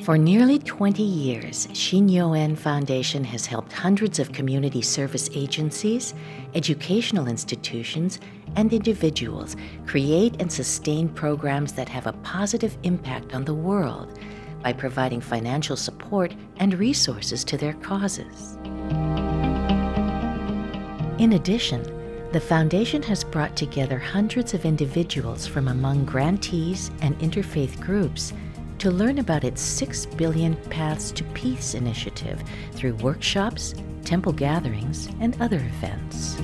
For nearly 20 years, Shinnyo-en Foundation has helped hundreds of community service agencies, educational institutions, and individuals create and sustain programs that have a positive impact on the world by providing financial support and resources to their causes. In addition, the Foundation has brought together hundreds of individuals from among grantees and interfaith groups to learn about its 6 Billion Paths to Peace initiative through workshops, temple gatherings, and other events.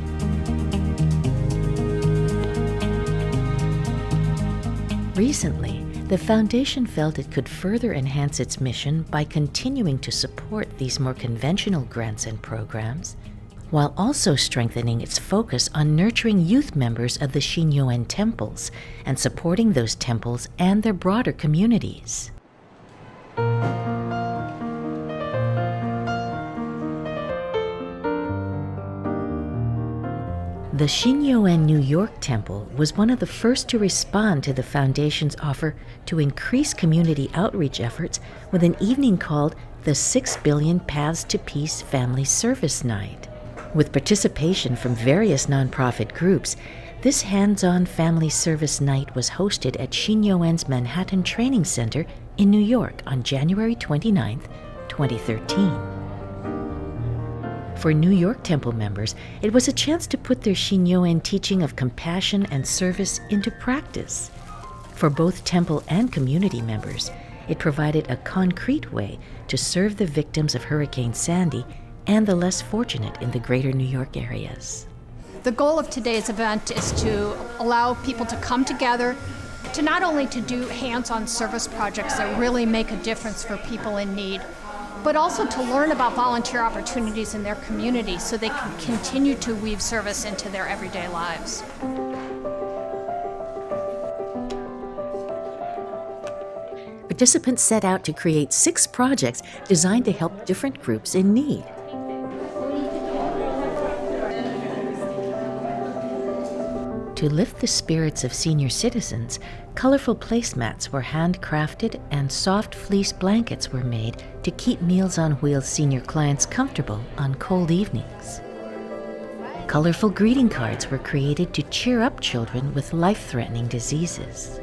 Recently, the Foundation felt it could further enhance its mission by continuing to support these more conventional grants and programs, while also strengthening its focus on nurturing youth members of the Shinnyo-en temples and supporting those temples and their broader communities. The Shinnyo-en New York Temple was one of the first to respond to the Foundation's offer to increase community outreach efforts with an evening called the 6 Billion Paths to Peace Family Service Night. With participation from various nonprofit groups, this hands-on family service night was hosted at Shinnyo-en's Manhattan Training Center in New York on January 29, 2013. For New York Temple members, it was a chance to put their Shinnyo-en teaching of compassion and service into practice. For both temple and community members, it provided a concrete way to serve the victims of Hurricane Sandy and the less fortunate in the greater New York areas. The goal of today's event is to allow people to come together to not only to do hands-on service projects that really make a difference for people in need, but also to learn about volunteer opportunities in their community so they can continue to weave service into their everyday lives. Participants set out to create 6 projects designed to help different groups in need. To lift the spirits of senior citizens, colorful placemats were handcrafted and soft fleece blankets were made to keep Meals on Wheels senior clients comfortable on cold evenings. Colorful greeting cards were created to cheer up children with life-threatening diseases.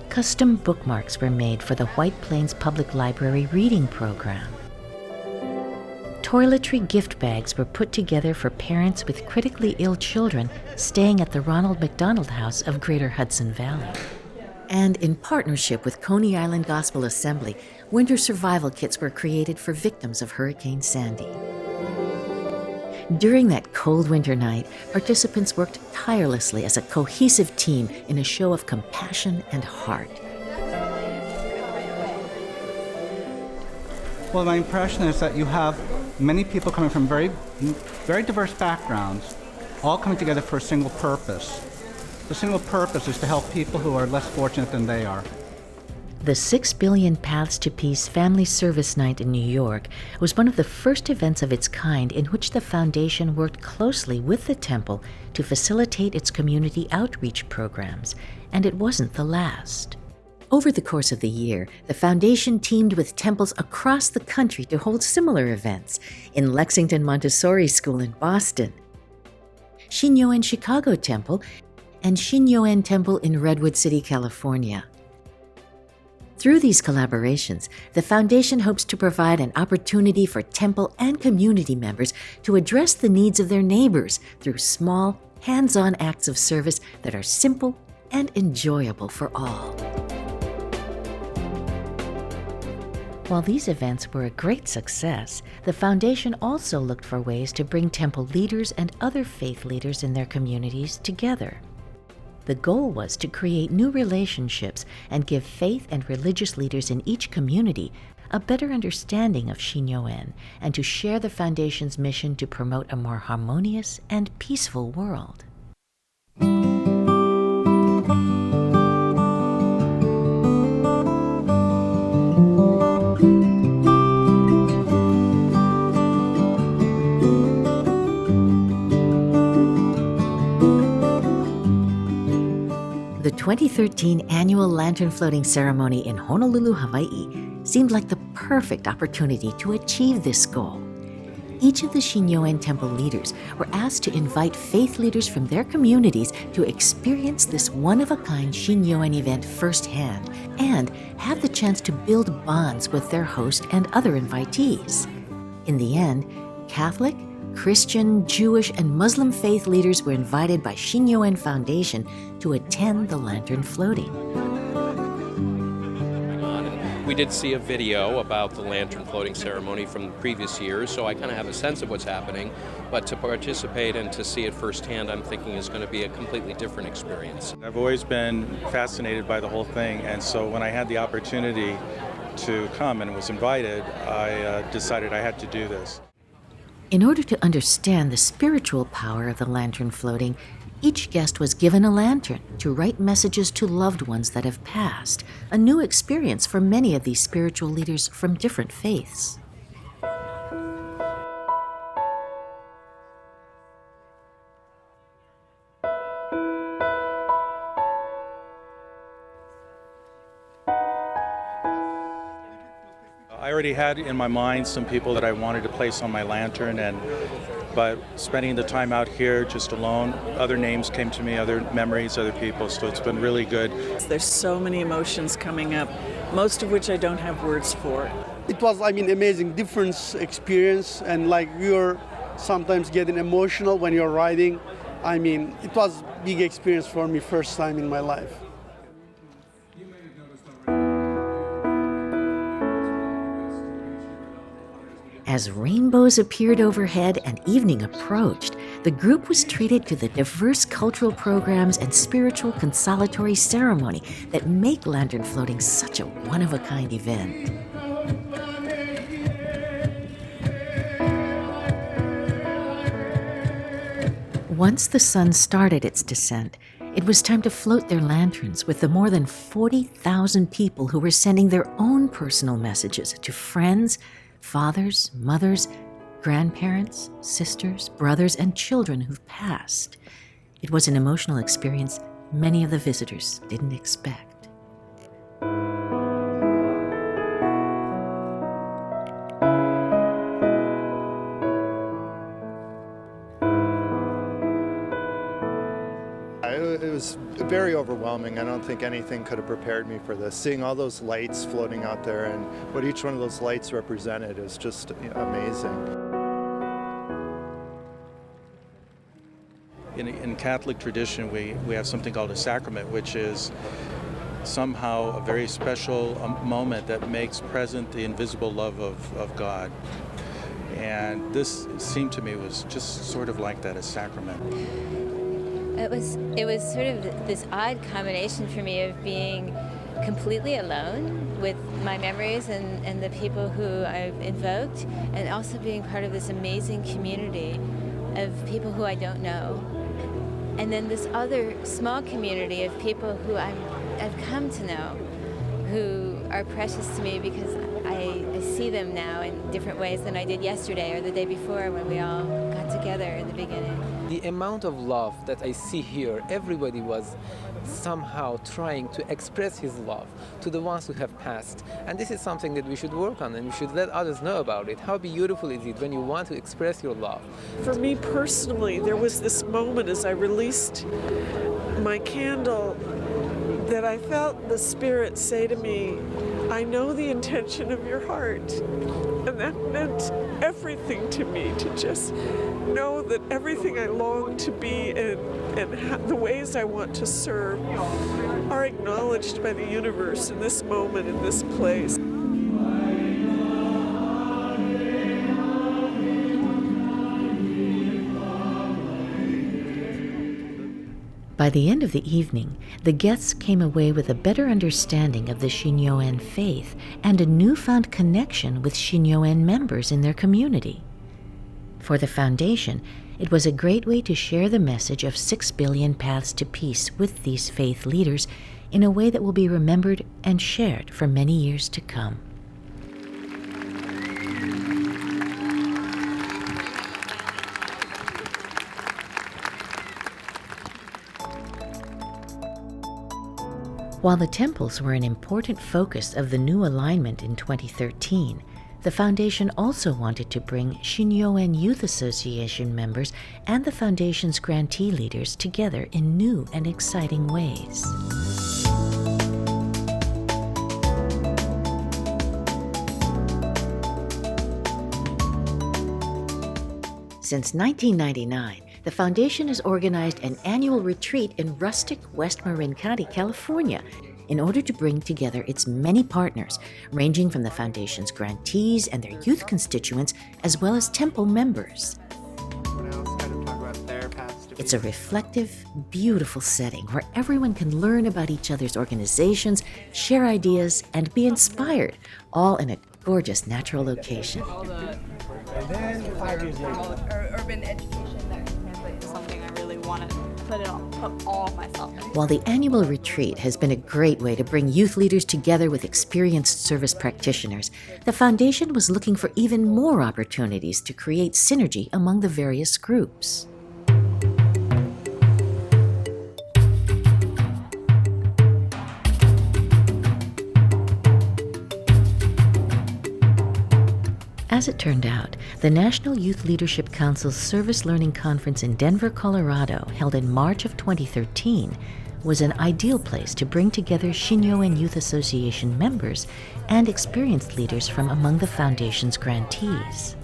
Custom bookmarks were made for the White Plains Public Library reading program. Toiletry gift bags were put together for parents with critically ill children staying at the Ronald McDonald House of Greater Hudson Valley. And in partnership with Coney Island Gospel Assembly, winter survival kits were created for victims of Hurricane Sandy. During that cold winter night, participants worked tirelessly as a cohesive team in a show of compassion and heart. Well, my impression is that you have many people coming from very diverse backgrounds, all coming together for a single purpose. The single purpose is to help people who are less fortunate than they are. The 6 Billion Paths to Peace Family Service Night in New York was one of the first events of its kind in which the Foundation worked closely with the temple to facilitate its community outreach programs, and it wasn't the last. Over the course of the year, the Foundation teamed with temples across the country to hold similar events in Lexington Montessori School in Boston, Shinnyo-en Chicago Temple, and Shinnyo-en Temple in Redwood City, California. Through these collaborations, the Foundation hopes to provide an opportunity for temple and community members to address the needs of their neighbors through small, hands-on acts of service that are simple and enjoyable for all. While these events were a great success, the Foundation also looked for ways to bring temple leaders and other faith leaders in their communities together. The goal was to create new relationships and give faith and religious leaders in each community a better understanding of Shinnyo-en and to share the Foundation's mission to promote a more harmonious and peaceful world. The 2013 annual lantern floating ceremony in Honolulu, Hawaii seemed like the perfect opportunity to achieve this goal. Each of the Shinnyo-en temple leaders were asked to invite faith leaders from their communities to experience this one-of-a-kind Shinnyo-en event firsthand and have the chance to build bonds with their host and other invitees. In the end, Catholic, Christian, Jewish, and Muslim faith leaders were invited by Shinnyo-en Foundation to attend the lantern floating. We did see a video about the lantern floating ceremony from the previous years, so I kind of have a sense of what's happening. But to participate and to see it firsthand, I'm thinking is going to be a completely different experience. I've always been fascinated by the whole thing, and so when I had the opportunity to come and was invited, I decided I had to do this. In order to understand the spiritual power of the lantern floating, each guest was given a lantern to write messages to loved ones that have passed, a new experience for many of these spiritual leaders from different faiths. I already had in my mind some people that I wanted to place on my lantern, but spending the time out here just alone, other names came to me, other memories, other people, so it's been really good. There's so many emotions coming up, most of which I don't have words for. It was, amazing, different experience, and you're sometimes getting emotional when you're riding. It was a big experience for me, first time in my life. As rainbows appeared overhead and evening approached, the group was treated to the diverse cultural programs and spiritual consolatory ceremony that make lantern floating such a one-of-a-kind event. Once the sun started its descent, it was time to float their lanterns with the more than 40,000 people who were sending their own personal messages to friends, fathers, mothers, grandparents, sisters, brothers, and children who've passed. It was an emotional experience many of the visitors didn't expect. It was very overwhelming. I don't think anything could have prepared me for this. Seeing all those lights floating out there and what each one of those lights represented is just amazing. In Catholic tradition, we have something called a sacrament, which is somehow a very special moment that makes present the invisible love of God. And this seemed to me was just sort of like that, a sacrament. It was sort of this odd combination for me of being completely alone with my memories and the people who I've invoked, and also being part of this amazing community of people who I don't know. And then this other small community of people who I've come to know, who are precious to me because I see them now in different ways than I did yesterday or the day before when we all got together in the beginning. The amount of love that I see here, everybody was somehow trying to express his love to the ones who have passed. And this is something that we should work on, and we should let others know about it. How beautiful is it when you want to express your love? For me personally, there was this moment as I released my candle that I felt the Spirit say to me, I know the intention of your heart. And that meant everything to me, to just know that everything I long to be and the ways I want to serve are acknowledged by the universe in this moment, in this place. By the end of the evening, the guests came away with a better understanding of the Shinnyo-en faith and a newfound connection with Shinnyo-en members in their community. For the Foundation, it was a great way to share the message of 6 billion paths to peace with these faith leaders in a way that will be remembered and shared for many years to come. While the temples were an important focus of the new alignment in 2013, the foundation also wanted to bring Shinnyo-en Youth Association members and the foundation's grantee leaders together in new and exciting ways. Since 1999, the foundation has organized an annual retreat in rustic West Marin County, California, in order to bring together its many partners, ranging from the foundation's grantees and their youth constituents, as well as temple members. It's a reflective, beautiful setting where everyone can learn about each other's organizations, share ideas, and be inspired, all in a gorgeous natural location. And then 5 years later. Urban education that can translate to something I really want to put all of myself in. While the annual retreat has been a great way to bring youth leaders together with experienced service practitioners, the foundation was looking for even more opportunities to create synergy among the various groups. As it turned out, the National Youth Leadership Council's Service Learning Conference in Denver, Colorado, held in March of 2013, was an ideal place to bring together Shinnyo-en Youth Association members and experienced leaders from among the foundation's grantees.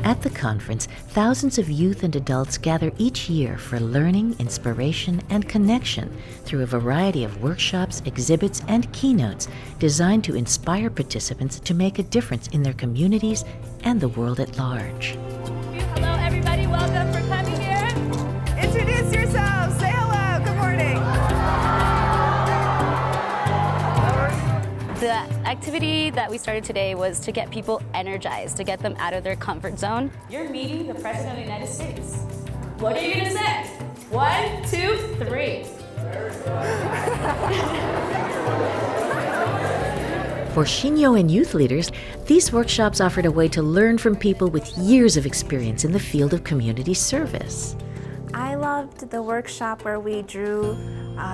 At the conference, thousands of youth and adults gather each year for learning, inspiration, and connection through a variety of workshops, exhibits, and keynotes designed to inspire participants to make a difference in their communities and the world at large. Hello, everybody. Welcome for coming here. Introduce yourselves. Say hello. Good morning. The activity that we started today was to get people energized, to get them out of their comfort zone. You're meeting the President of the United States. What are you going to say? 1, 2, 3. For Shinnyo-en youth leaders, these workshops offered a way to learn from people with years of experience in the field of community service. I loved the workshop where we drew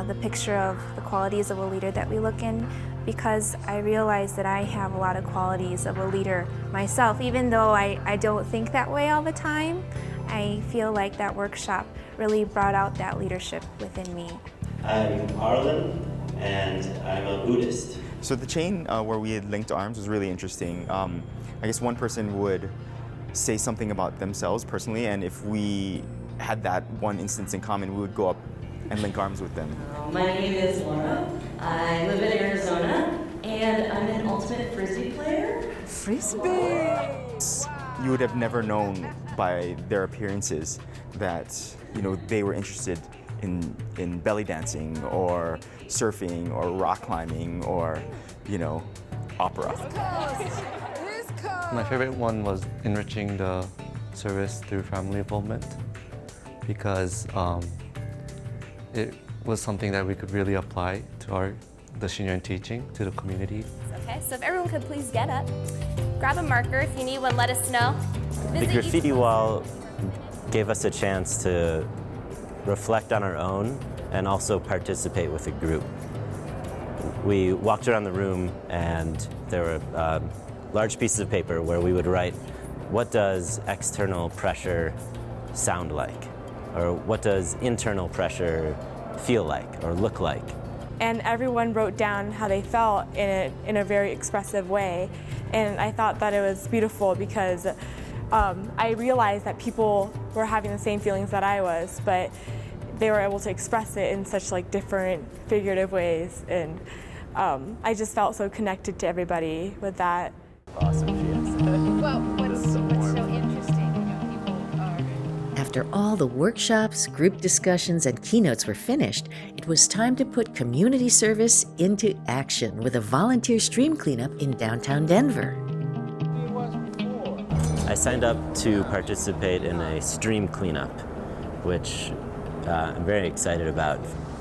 the picture of the qualities of a leader that we look in, because I realized that I have a lot of qualities of a leader myself. Even though I don't think that way all the time, I feel like that workshop really brought out that leadership within me. I'm Arlen, and I'm a Buddhist. So the chain where we had linked arms was really interesting. I guess one person would say something about themselves personally, and if we had that one instance in common, we would go up and link arms with them. My name is Laura. I live in Arizona, and I'm an ultimate frisbee player. Frisbee! You would have never known by their appearances that, you know, they were interested in belly dancing or surfing or rock climbing or, you know, opera. My favorite one was enriching the service through family involvement, because it was something that we could really apply to the Shinnyo-en teaching to the community. Okay, so if everyone could please get up, grab a marker. If you need one, let us know. The graffiti wall gave us a chance to reflect on our own and also participate with a group. We walked around the room and there were large pieces of paper where we would write, what does external pressure sound like? Or what does internal pressure feel like or look like? And everyone wrote down how they felt in a very expressive way. And I thought that it was beautiful because I realized that people were having the same feelings that I was, but they were able to express it in such like different figurative ways. And I just felt so connected to everybody with that. Awesome, she is. Well, what's so interesting, After all the workshops, group discussions, and keynotes were finished, it was time to put community service into action with a volunteer stream cleanup in downtown Denver. I signed up to participate in a stream cleanup, which I'm very excited about.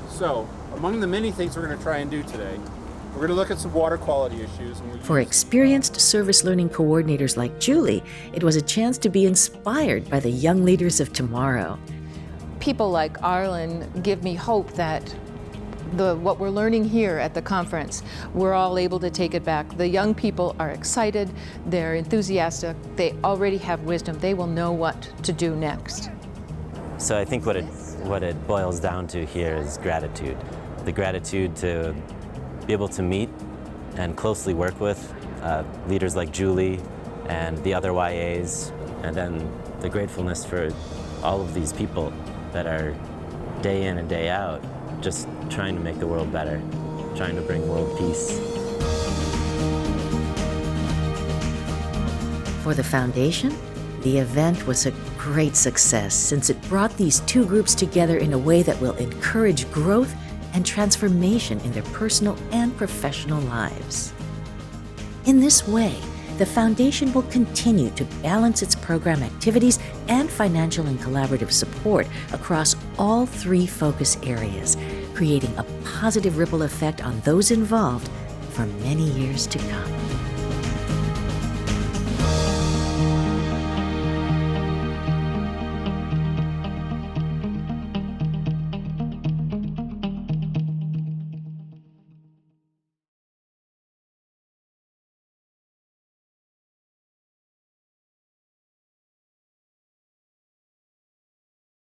So, among the many things we're going to try and do today, we're going to look at some water quality issues. For experienced service learning coordinators like Julie, it was a chance to be inspired by the young leaders of tomorrow. people like Arlen give me hope that what we're learning here at the conference, we're all able to take it back. The young people are excited, they're enthusiastic, they already have wisdom, they will know what to do next. So I think what it boils down to here is gratitude. The gratitude to be able to meet and closely work with leaders like Julie and the other YAs, and then the gratefulness for all of these people that are day in and day out just trying to make the world better, trying to bring world peace. For the foundation, the event was a great success since it brought these two groups together in a way that will encourage growth and transformation in their personal and professional lives. In this way, the foundation will continue to balance its program activities and financial and collaborative support across all three focus areas, creating a positive ripple effect on those involved for many years to come.